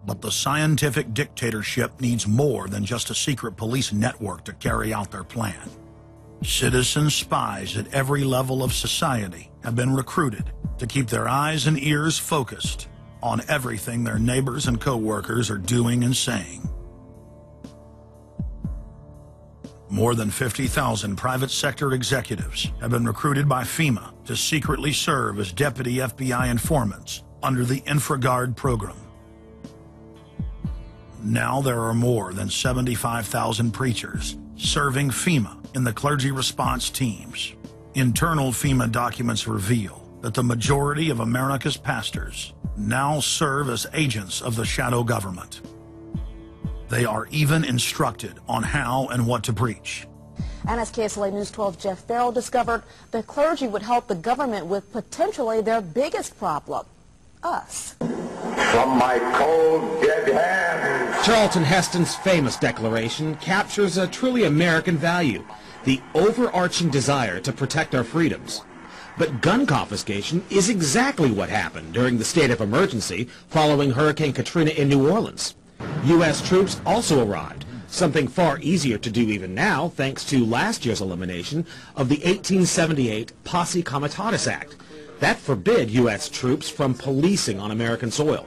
But the scientific dictatorship needs more than just a secret police network to carry out their plan. Citizen spies at every level of society have been recruited to keep their eyes and ears focused on everything their neighbors and co-workers are doing and saying. More than 50,000 private sector executives have been recruited by FEMA to secretly serve as deputy FBI informants under the InfraGard program. Now there are more than 75,000 preachers serving FEMA in the clergy response teams. Internal FEMA documents reveal that the majority of America's pastors now serve as agents of the shadow government. They are even instructed on how and what to preach. And as KSLA News 12 Jeff Farrell discovered, the clergy would help the government with potentially their biggest problem, us. From my cold, dead hands. Charlton Heston's famous declaration captures a truly American value, the overarching desire to protect our freedoms. But gun confiscation is exactly what happened during the state of emergency following Hurricane Katrina in New Orleans. U.S. troops also arrived, something far easier to do even now thanks to last year's elimination of the 1878 Posse Comitatus Act. That forbid U.S. troops from policing on American soil.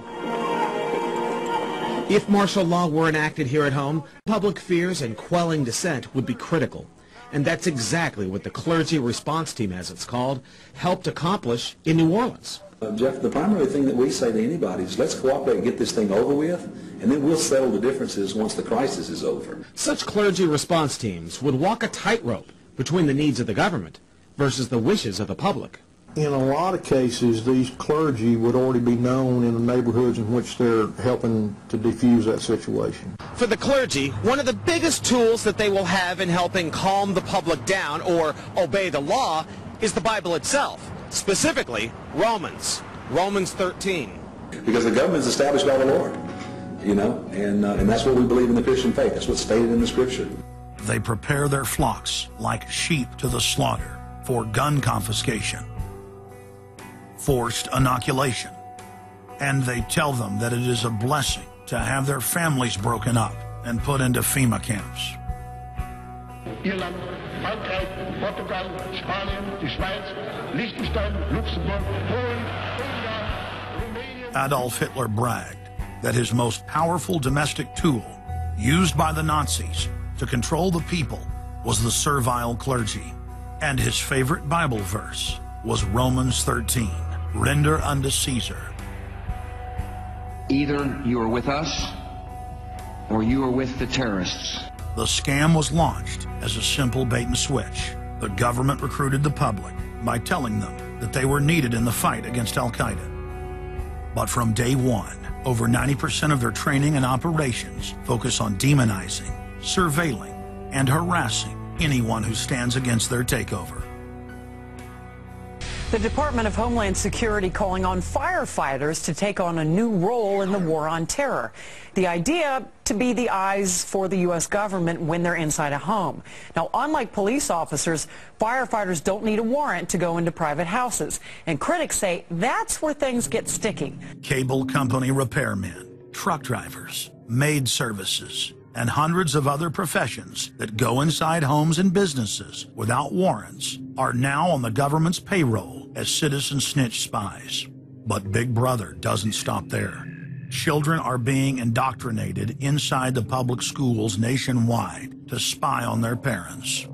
If martial law were enacted here at home, public fears and quelling dissent would be critical. And that's exactly what the clergy response team, as it's called, helped accomplish in New Orleans. Jeff, the primary thing that we say to anybody is let's cooperate and get this thing over with, and then we'll settle the differences once the crisis is over. Such clergy response teams would walk a tightrope between the needs of the government versus the wishes of the public. In a lot of cases, these clergy would already be known in the neighborhoods in which they're helping to defuse that situation. For the clergy, one of the biggest tools that they will have in helping calm the public down or obey the law is the Bible itself, specifically Romans 13. Because the government is established by the Lord, you know, and that's what we believe in the Christian faith. That's what's stated in the Scripture. They prepare their flocks like sheep to the slaughter for gun confiscation, forced inoculation, and they tell them that it is a blessing to have their families broken up and put into FEMA camps. Irland, Frankreich, Portugal, Spanien, die Schweiz, Liechtenstein, Luxembourg, Polen, Ungarn, Romania. Adolf Hitler bragged that his most powerful domestic tool, used by the Nazis to control the people, was the servile clergy. And his favorite Bible verse was Romans 13, render unto Caesar. Either you are with us or you are with the terrorists. The scam was launched as a simple bait and switch. The government recruited the public by telling them that they were needed in the fight against Al-Qaeda. But from day one, over 90% of their training and operations focus on demonizing, surveilling, and harassing anyone who stands against their takeover. The Department of Homeland Security calling on firefighters to take on a new role in the war on terror. The idea to be the eyes for the U.S. government when they're inside a home. Now, unlike police officers, firefighters don't need a warrant to go into private houses. And critics say that's where things get sticky. Cable company repairmen, truck drivers, maid services, and hundreds of other professions that go inside homes and businesses without warrants are now on the government's payroll as citizen snitch spies. But Big Brother doesn't stop there. Children are being indoctrinated inside the public schools nationwide to spy on their parents.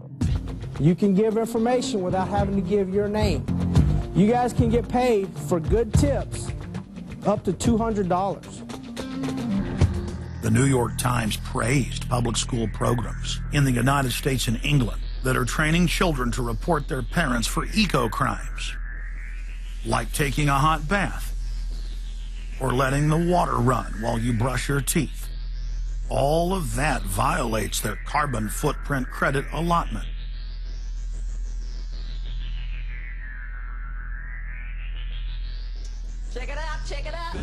You can give information without having to give your name. You guys can get paid for good tips up to $200. The New York Times praised public school programs in the United States and England that are training children to report their parents for eco-crimes, like taking a hot bath or letting the water run while you brush your teeth. All of that violates their carbon footprint credit allotment. Check it out, check it out.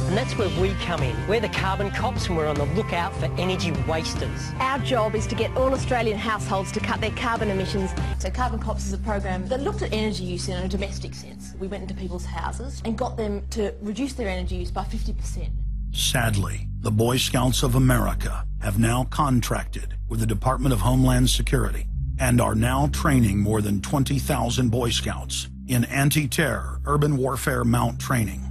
And that's where we come in. We're the carbon cops and we're on the lookout for energy wasters. Our job is to get all Australian households to cut their carbon emissions. So Carbon Cops is a program that looked at energy use in a domestic sense. We went into people's houses and got them to reduce their energy use by 50%. Sadly, the Boy Scouts of America have now contracted with the Department of Homeland Security and are now training more than 20,000 Boy Scouts in anti-terror, urban warfare mount training.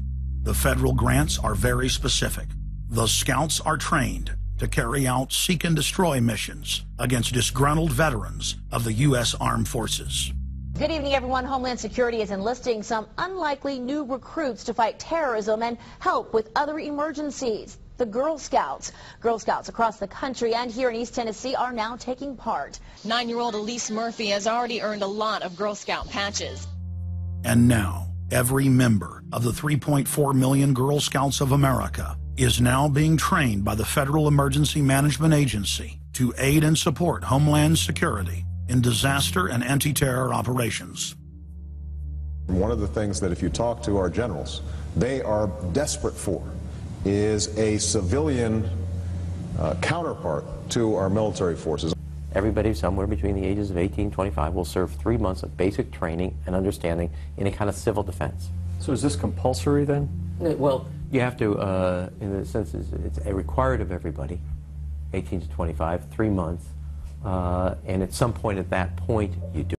The federal grants are very specific. The Scouts are trained to carry out seek and destroy missions against disgruntled veterans of the U.S. Armed Forces. Good evening, everyone. Homeland Security is enlisting some unlikely new recruits to fight terrorism and help with other emergencies. The Girl Scouts. Girl Scouts across the country and here in East Tennessee are now taking part. 9-year-old Elise Murphy has already earned a lot of Girl Scout patches. And now, every member of the 3.4 million Girl Scouts of America is now being trained by the Federal Emergency Management Agency to aid and support Homeland Security in disaster and anti-terror operations. One of the things that if you talk to our generals, they are desperate for is a civilian counterpart to our military forces. Everybody somewhere between the ages of 18 and 25 will serve 3 months of basic training and understanding in a kind of civil defense. So is this compulsory then? Well, you have to, in the sense, it's required of everybody, 18 to 25, 3 months, and at some point at that point you do.